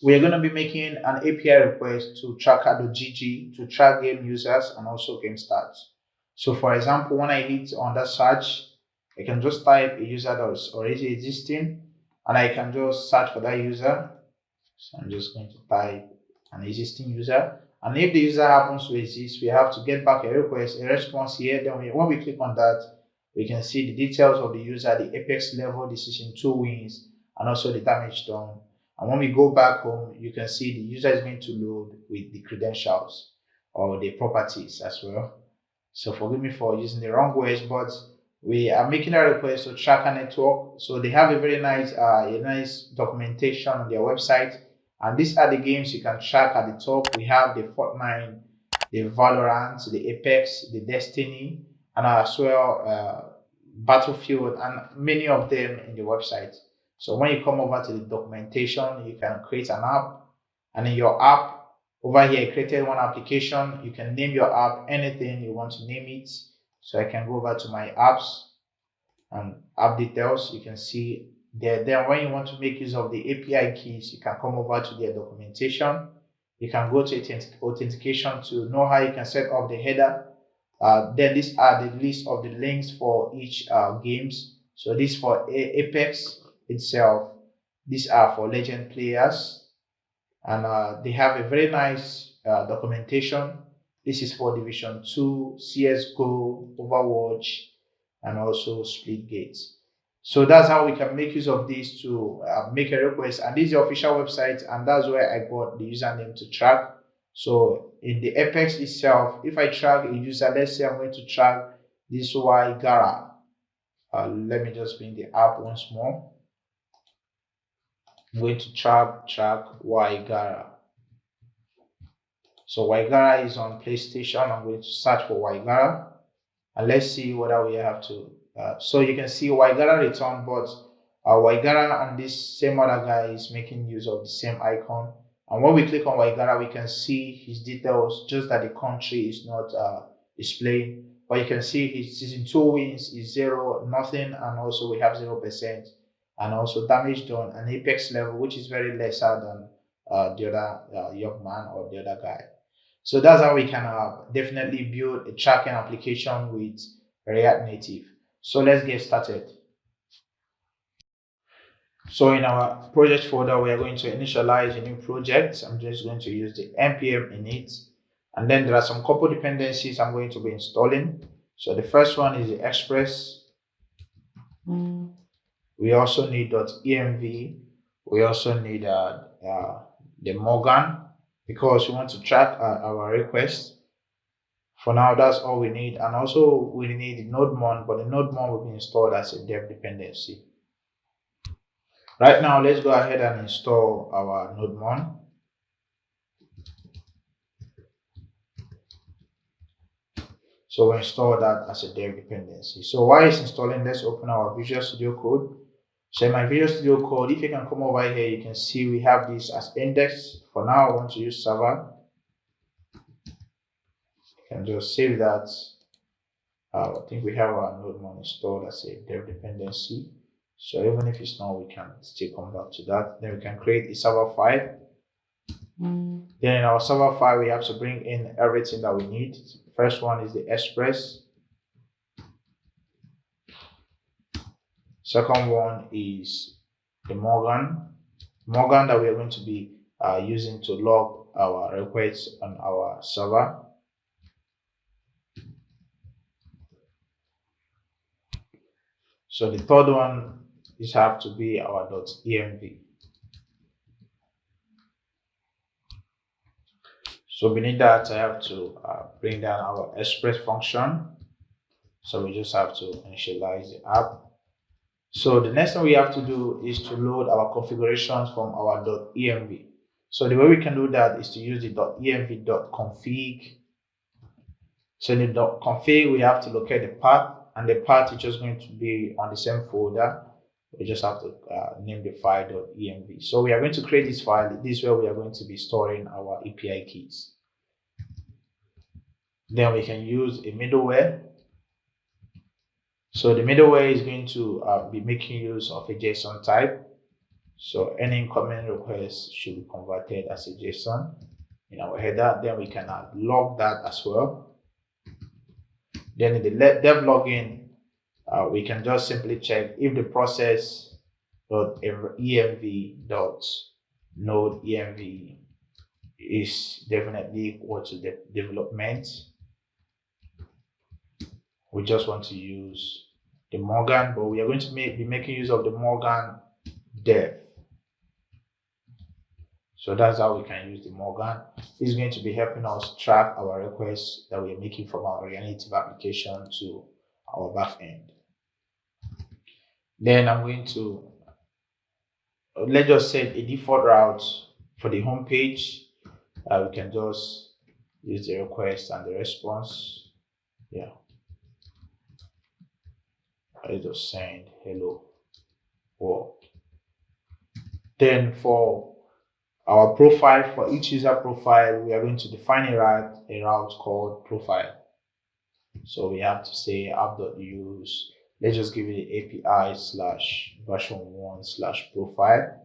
we're going to be making an API request to tracker.gg to track game users and also game stats. So for example, when I hit on that search, I can just type a user that's already existing and I can just search for that user. So I'm just going to type an existing user. And if the user happens to exist, we have to get back a request, a response here. Then when we click on that, we can see the details of the user, the apex level, the season 2 wins, and also the damage done. And when we go back home, you can see the user is going to load with the credentials or the properties as well. So forgive me for using the wrong words, but we are making a request to Tracker Network. So they have a very nice documentation on their website. And these are the games you can track at the top. We have the Fortnite, the Valorant, the Apex, the Destiny, and as well Battlefield, and many of them in the website. So when you come over to the documentation, you can create an app, and in your app, over here, I created one application. You can name your app anything you want to name it. So I can go over to my apps and app details. You can see there. Then when you want to make use of the API keys, you can come over to their documentation. You can go to authentication to know how you can set up the header. Then these are the list of the links for each games. So this for Apex itself. These are for legend players, and they have a very nice documentation. This is for Division 2, CSGO, Overwatch, and also Splitgate. So that's how we can make use of this to make a request. And this is the official website, and that's where I got the username to track. So in the Apex itself, if I track a user, let's say I'm going to track this Waigara. Let me just bring the app once more. I'm going to track Waigara. So Waigara is on PlayStation. I'm going to search for Waigara, and let's see whether we have to. So you can see Waigara return, but Waigara and this same other guy is making use of the same icon. And when we click on Waigara, we can see his details, just that the country is not displaying. But you can see his season 2 wins is 0, nothing, and also we have 0%, and also damage done, an apex level, which is very lesser than the other young man or the other guy. So that's how we can definitely build a tracking application with React Native. So let's get started. So in our project folder, we are going to initialize a new project. I'm just going to use the npm init. And then there are some couple dependencies I'm going to be installing. So the first one is the Express. We also need .env. We also need the Morgan, because we want to track our requests. For now, that's all we need. And also we need the NodeMon, but the NodeMon will be installed as a dev dependency. Right now, let's go ahead and install our NodeMon. So we install that as a dev dependency. So while it's installing, let's open our Visual Studio Code. So in my Visual Studio Code, if you can come over here, you can see we have this as index. For now, I want to use server. You can just save that. I think we have our NodeMon installed as a dev dependency. So even if it's not, we can still come back to that. Then we can create a server file. Then in our server file, we have to bring in everything that we need. First one is the Express. Second one is the Morgan that we are going to be using to log our requests on our server. So the third one is have to be our .env. So beneath that, I have to bring down our Express function. So we just have to initialize the app. So the next thing we have to do is to load our configurations from our .env. So the way we can do that is to use the .env.config. So in the .config, we have to locate the path, and the path is just going to be on the same folder. We just have to name the file .env. So we are going to create this file. This is where we are going to be storing our API keys. Then we can use a middleware. So the middleware is going to be making use of a JSON type. So any incoming request should be converted as a JSON in our header. Then we can log that as well. Then in the dev login, we can just simply check if the process.env.node.env is definitely equal to the development. We just want to use the Morgan, but we are going to be making use of the Morgan dev. So that's how we can use the Morgan. It's going to be helping us track our requests that we are making from our native application to our backend. Then I'm going to, let's just set a default route for the home page. We can just use the request and the response. Yeah. I just send hello world. Then for our profile, for each user profile, we are going to define a route called profile. So we have to say app.use. Let's just give it the API/version1/profile.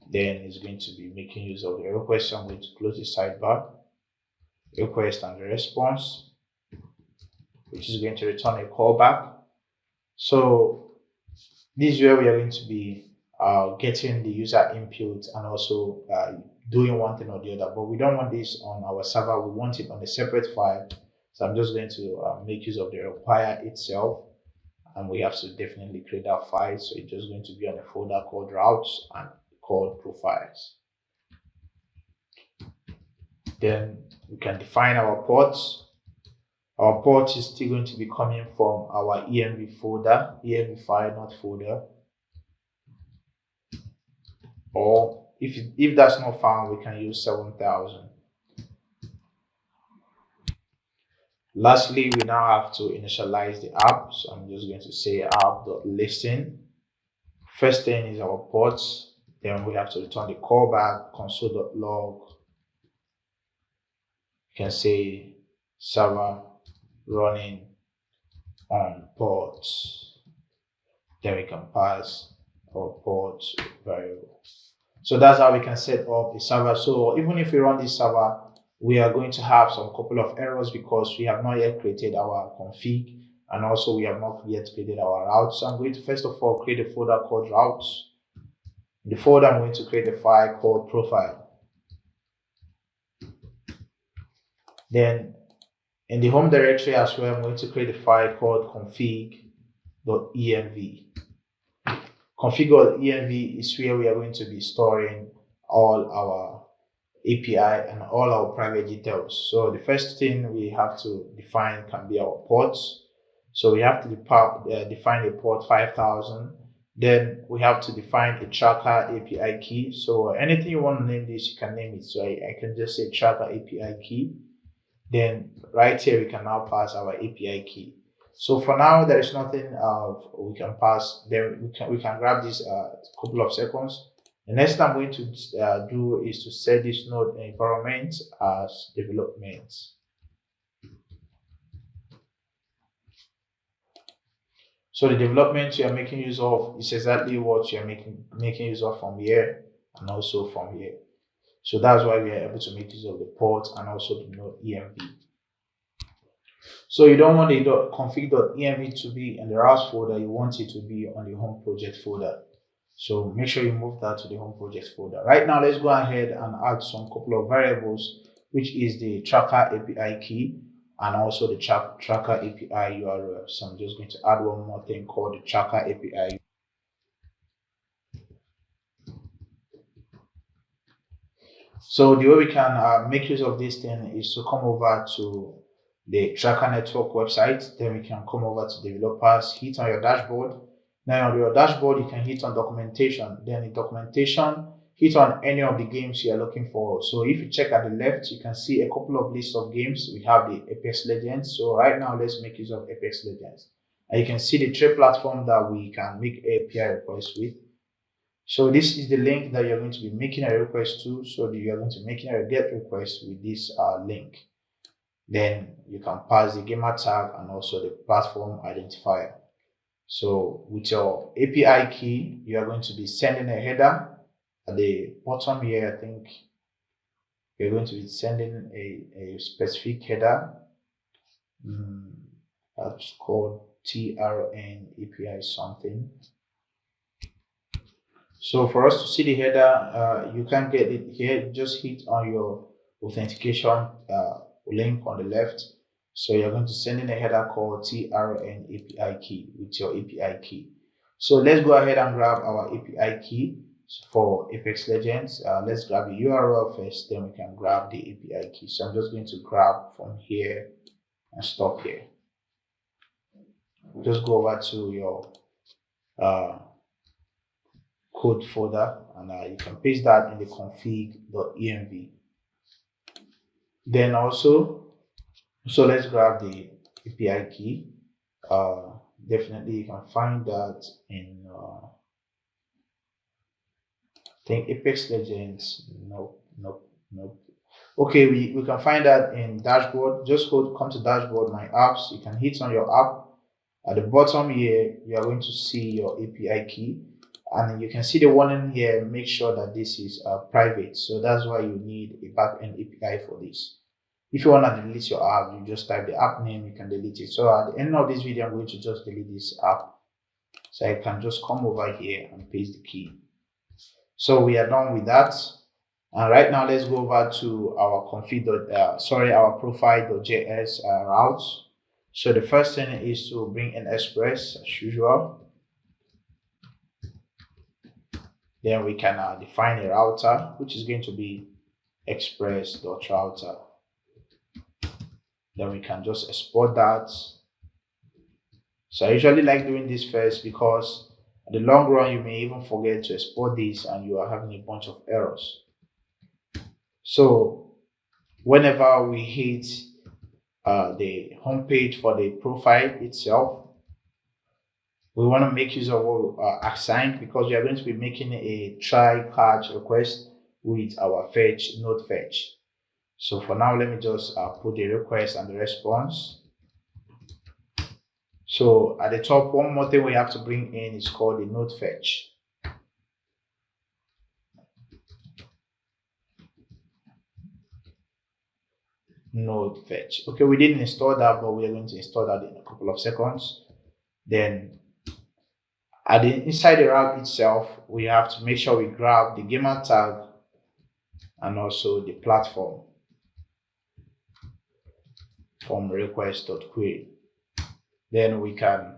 Then it's going to be making use of the request. So I'm going to close the sidebar, request and the response, which is going to return a callback. So this is where we are going to be getting the user input and also doing one thing or the other. But we don't want this on our server. We want it on a separate file. So I'm just going to make use of the require itself. And we have to definitely create that file. So it's just going to be on a folder called routes and called profiles. Then we can define our ports. Our port is still going to be coming from our env folder, env file, not folder. Or if that's not found, we can use 7000. Lastly, we now have to initialize the app. So I'm just going to say app.listen. First thing is our ports. Then we have to return the callback console.log. You can say server running on ports. Then we can pass our port variable. So that's how we can set up the server. So even if we run this server, we are going to have some couple of errors because we have not yet created our config, and also we have not yet created our routes. So I'm going to first of all create a folder called routes. In the folder, I'm going to create a file called profile. Then in the home directory as well, I'm going to create a file called config.env. Config.env is where we are going to be storing all our API and all our private details. So the first thing we have to define can be our ports. So we have to define a port 5000. Then we have to define a tracker API key. So anything you want to name this, you can name it. So I can just say tracker API key. Then right here, we can now pass our API key. So for now, there is nothing we can pass. Then we can grab this couple of seconds. The next thing I'm going to do is to set this node environment as development. So the development you are making use of is exactly what you are making use of from here and also from here. So that's why we are able to make use of the port and also the node env. So you don't want the config.env to be in the routes folder, you want it to be on the home project folder. So make sure you move that to the home project folder. Right now, let's go ahead and add some couple of variables, which is the tracker API key and also the tracker API URL. So I'm just going to add one more thing called the tracker API. So the way we can make use of this thing is to come over to the tracker network website. Then we can come over to developers, hit on your dashboard. Now on your dashboard, you can hit on documentation. Then in documentation, hit on any of the games you are looking for. So if you check at the left, you can see a couple of lists of games. We have the Apex Legends. So right now, let's make use of Apex Legends. And you can see the three platforms that we can make API requests with. So this is the link that you're going to be making a request to. So you're going to be making a GET request with this link. Then you can pass the gamer tag and also the platform identifier. So with your API key, you are going to be sending a header at the bottom here. I think you're going to be sending a specific header. That's called TRN API something. So for us to see the header, you can get it here. Just hit on your authentication link on the left. So you're going to send in a header called TRN API key with your API key. So let's go ahead and grab our API key for Apex Legends. Let's grab the URL first, then we can grab the API key. So I'm just going to grab from here and stop here. Just go over to your code folder and you can paste that in the config.env. Then also, so let's grab the API key. Definitely you can find that in I think Apex Legends. Nope. Okay, we can find that in dashboard. Just come to dashboard, my apps. You can hit on your app. At the bottom here, you are going to see your API key. And you can see the warning here, make sure that this is private. So that's why you need a backend API for this. If you want to delete your app, you just type the app name, you can delete it. So at the end of this video, I'm going to just delete this app. So I can just come over here and paste the key. So we are done with that. And right now, let's go over to our our profile.js routes. So the first thing is to bring in Express as usual. Then we can define a router, which is going to be express.router. Then we can just export that. So I usually like doing this first because in the long run, you may even forget to export this and you are having a bunch of errors. So whenever we hit the home page for the profile itself, we want to make use of assigned because we are going to be making a try catch request with our node fetch. So for now, let me just put the request and the response. So at the top, one more thing we have to bring in is called the node fetch. Node fetch. Okay, we didn't install that, but we are going to install that in a couple of seconds. Then inside the route itself, we have to make sure we grab the gamer tag and also the platform from request.query. Then we can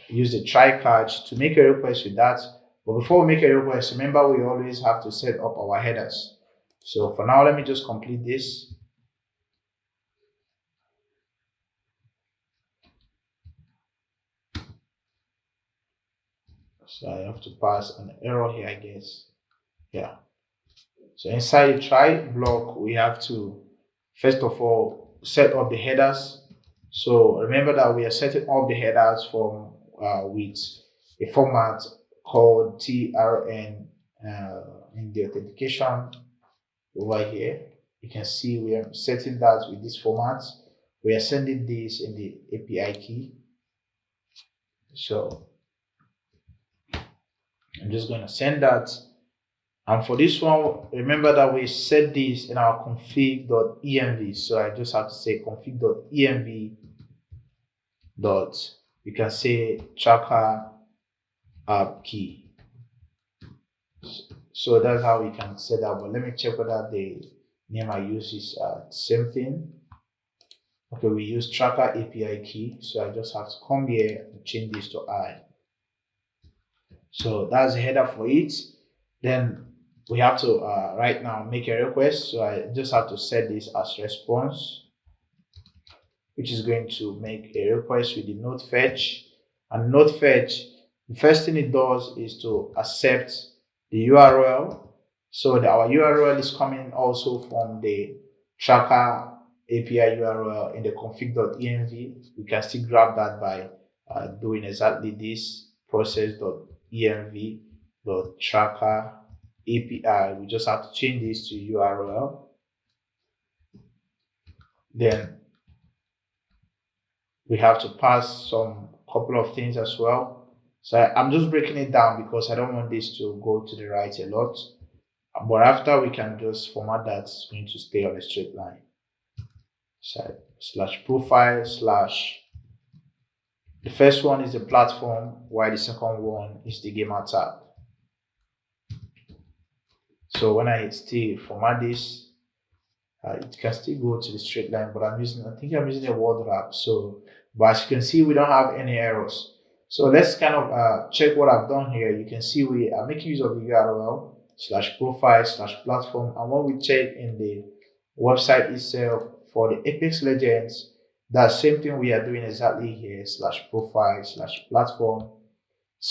use the try catch to make a request with that. But before we make a request, remember we always have to set up our headers. So for now, let me just complete this. So I have to pass an error here, I guess. Yeah. So inside the try block, we have to first of all set up the headers. So remember that we are setting up the headers from with a format called TRN in the authentication over here. You can see we are setting that with this format. We are sending this in the API key. So I'm just going to send that. And for this one, remember that we set this in our config.env. So I just have to say config.env you can say tracker app key. So that's how we can set that. But let me check whether the name I use is same thing. Okay, we use tracker API key. So I just have to come here and change this to I. So that's the header for it. Then we have to right now make a request. So I just have to set this as response, which is going to make a request with the node fetch. And node fetch, the first thing it does is to accept the URL. So our URL is coming also from the tracker API URL in the config.env. We can still grab that by doing exactly this process.env.tracker API. We just have to change this to URL. Then we have to pass some couple of things as well. So I'm just breaking it down because I don't want this to go to the right a lot. But after, we can just format that it's going to stay on a straight line. So /profile / the first one is the platform, while the second one is the gamer tag. So when I still format this, it can still go to the straight line, but I think I'm using a word wrap. So, but as you can see, we don't have any errors. So let's kind of check what I've done here. You can see we are making use of the URL /profile / platform. And when we check in the website itself for the Apex Legends, that same thing we are doing exactly here, /profile / platform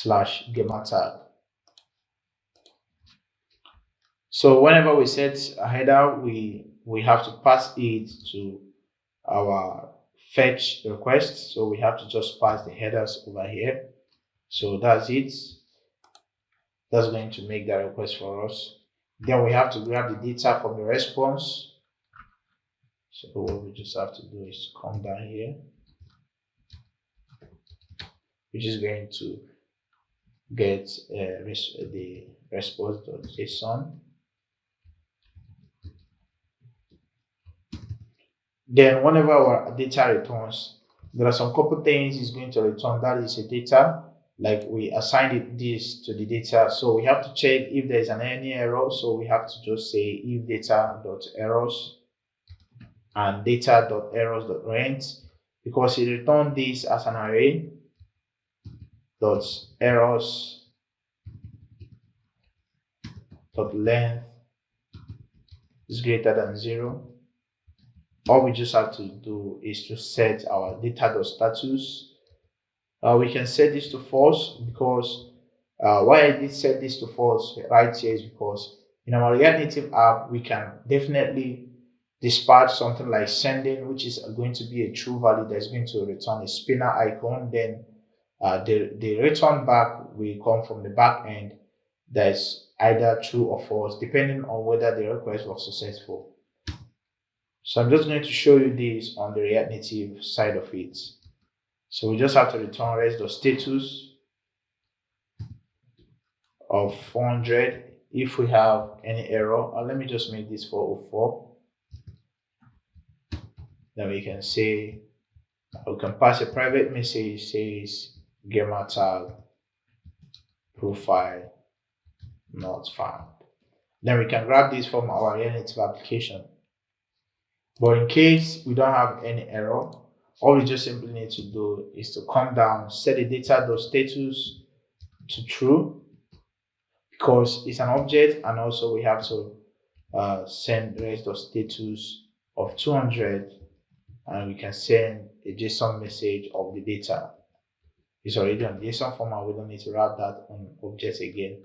/ gamer tag. So whenever we set a header, we have to pass it to our fetch request. So we have to just pass the headers over here. So that's it. That's going to make that request for us. Then we have to grab the data from the response. So what we just have to do is come down here, which is going to get the response.json. Then whenever our data returns, there are some couple things it's going to return. That is a data, like we assigned this to the data. So we have to check if there is any error. So we have to just say if data.errors and data.errors.rent, because it returned this as an array .errors .length is greater than 0. All we just have to do is to set our data.status. We can set this to false, because why I did set this to false right here is because in our React Native app, we can definitely dispatch something like sending, which is going to be a true value that's going to return a spinner icon. Then the return back will come from the back end that's either true or false, depending on whether the request was successful. So I'm just going to show you this on the React Native side of it. So we just have to return res.status of 400 if we have any error. Let me just make this 404. Then we can say, we can pass a private message, says gamer tag profile not found. Then we can grab this from our React Native application. But in case we don't have any error, all we just simply need to do is to come down, set the data.status to true, because it's an object, and also we have to send res.status of 200, and we can send a JSON message of the data. It's already on JSON format, we don't need to wrap that on objects again.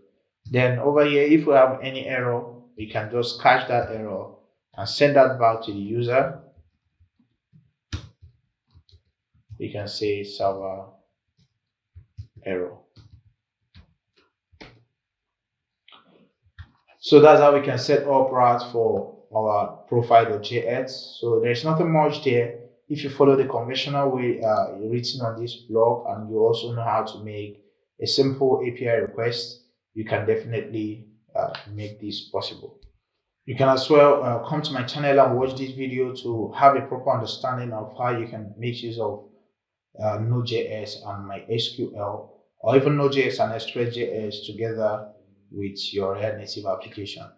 Then over here, if we have any error, we can just catch that error and send that back to the user. We can say server error. So that's how we can set up routes for our profile.js. So there's nothing much there. If you follow the conventional way written on this blog, and you also know how to make a simple API request, you can definitely make this possible. You can as well come to my channel and watch this video to have a proper understanding of how you can make use of Node.js and MySQL, or even Node.js and Express.js together with your React Native application.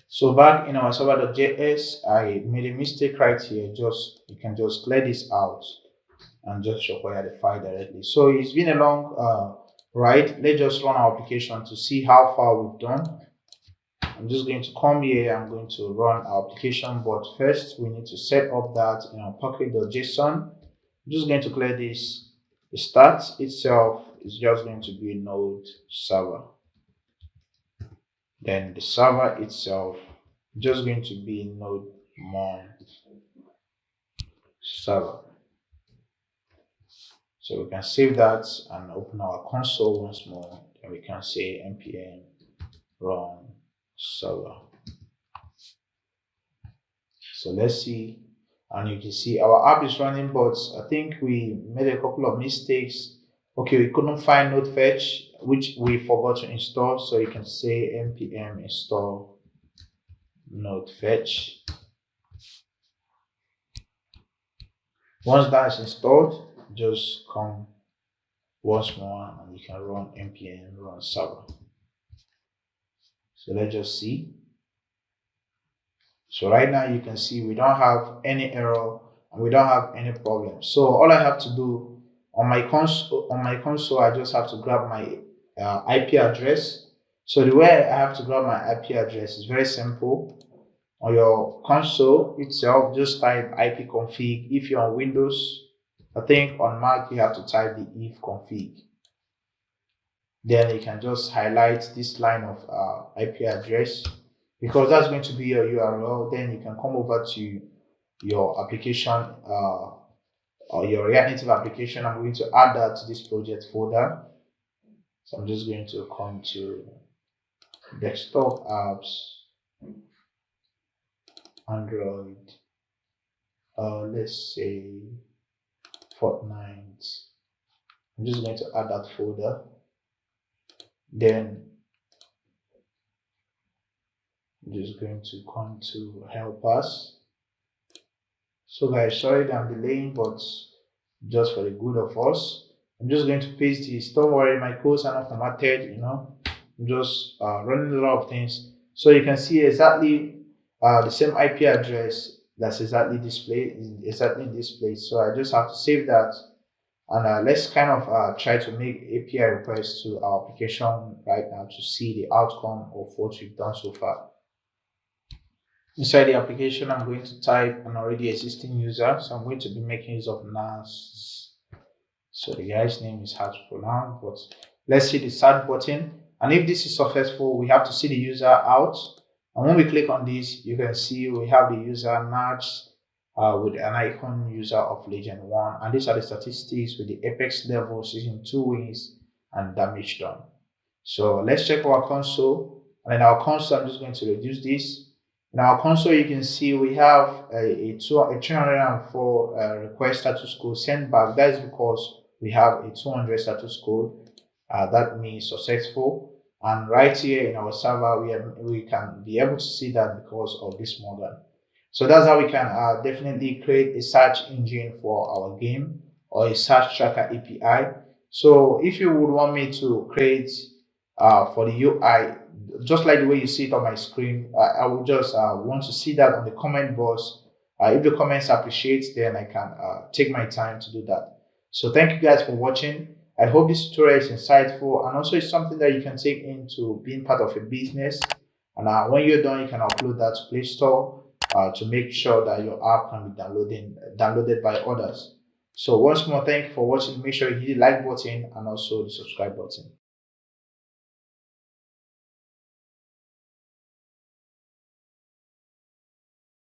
So back in our server.js, I made a mistake right here. You can just clear this out and just require the file directly. So it's been a long ride. Let's just run our application to see how far we've done. I'm just going to come here. I'm going to run our application, but first we need to set up that in our package.json. I'm just going to clear this. The start itself is just going to be node server. Then the server itself is just going to be node mon server. So we can save that and open our console once more. And we can say npm run server. So let's see and you can see our app is running, but I think we made a couple of mistakes. Okay, we couldn't find node fetch, which we forgot to install. So you can say npm install node fetch. Once that is installed, just come once more and you can run npm run server. So let's just see. So right now you can see we don't have any error and we don't have any problem. So all I have to do on my console, I just have to grab my IP address. So the way I have to grab my IP address is very simple. On your console itself, just type ipconfig. If you're on Windows, I think on Mac you have to type the ifconfig. Then you can just highlight this line of IP address, because that's going to be your URL. Then you can come over to your application or your React Native application. I'm going to add that to this project folder. So I'm just going to come to desktop apps, Android, let's say Fortnite. I'm just going to add that folder. Then I'm just going to come to help us. So guys, sorry that I'm delaying, but just for the good of us, I'm just going to paste this. Don't worry, my codes are not formatted, I'm just running a lot of things. So you can see exactly the same IP address that's exactly displayed in this place. So I just have to save that, and let's kind of try to make API requests to our application right now to see the outcome of what we've done so far. Inside the application, I'm going to type an already existing user. So I'm going to be making use of Nas. So the guy's name is hard to pronounce, but let's see the start button. And if this is successful, we have to see the user out. And when we click on this, you can see we have the user Nats with an icon user of Legend 1. And these are the statistics with the Apex level, season 2 wins and damage done. So let's check our console. And in our console, I'm just going to reduce this. In our console, you can see we have a 304 request status code sent back. That is because we have a 200 status code. That means successful. And right here in our server, we can be able to see that because of this model. So that's how we can definitely create a search engine for our game, or a search tracker API. So if you would want me to create for the UI, just like the way you see it on my screen, I would just want to see that on the comment box. If the comments appreciate, then I can take my time to do that. So thank you guys for watching. I hope this tutorial is insightful, and also it's something that you can take into being part of a business. And when you're done, you can upload that to Play Store to make sure that your app can be downloaded by others. So once more, thank you for watching. Make sure you hit the like button and also the subscribe button.